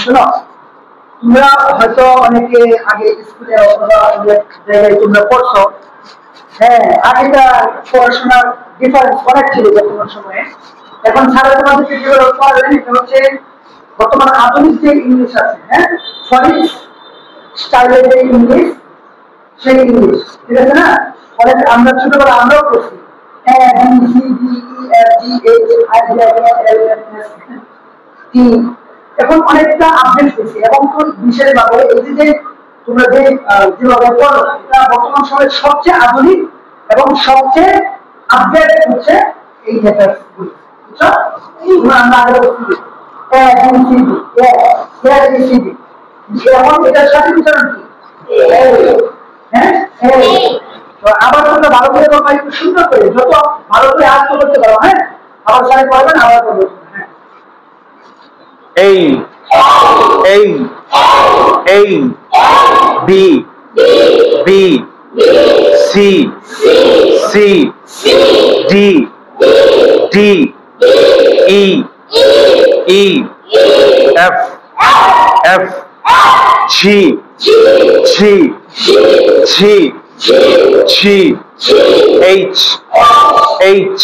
শোনো, তোমরা হয়তো অনেকে আগে স্কুলে অথবা অনেক জায়গায় তোমরা পড়ছো। হ্যাঁ, আগেকার পড়াশোনার ডিফারেন্স অনেক ছিল বর্তমান সময়ে। এখন ছাড়া তোমাদেরকে যেগুলো পড়ালেন এটা হচ্ছে বর্তমান আধুনিক যে ইংলিশ আছে, হ্যাঁ, ফনিক্স স্টাইলের যে ইংলিশ, সেই ইংলিশ, ঠিক আছে না? অনেক আমরা ছোটবেলা আমরাও করছি। A B C D E F G H I J L M S T. এখন অনেকটা আপডেট হয়েছে এবং বিশেষ ভাবে এই যে তোমরা যে যেভাবে পড়ো এটা বর্তমান সময়ের সবচেয়ে আধুনিক এবং সবচেয়ে আপডেট হচ্ছে এই লেটার্স গুলো, বুঝছো? এইগুলো আমরা আগে বলছি এ বি সি ডি, এ বি সি ডি। এখন এটার সাথে উচ্চারণ কি? হ্যাঁ, তো আবার তোমরা ভালো করে তোমরা একটু সুন্দর করে যত ভালো করে আয়ত্ত করতে পারো, হ্যাঁ, আবার সাথে করবেন, আবার করবেন। হ্যাঁ, A, A, A, B, B, C, C, D, D, E, E, F, F, G, G, G, G, H, H,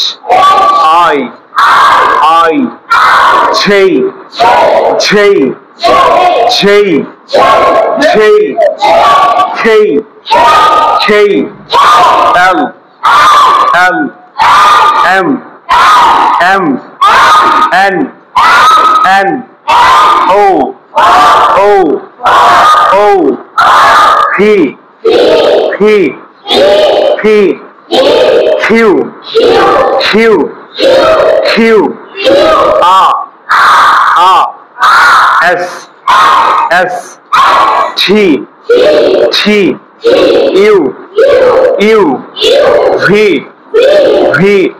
I, J, J, J, J, K, K, L, L, M, M, N, N, O, O, O, P, P, P, Q, Q, Q, R, S, S, T, T, U, U, V, V,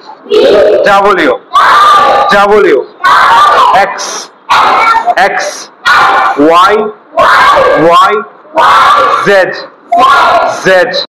W, W, X, X, Y, Y, Z, Z.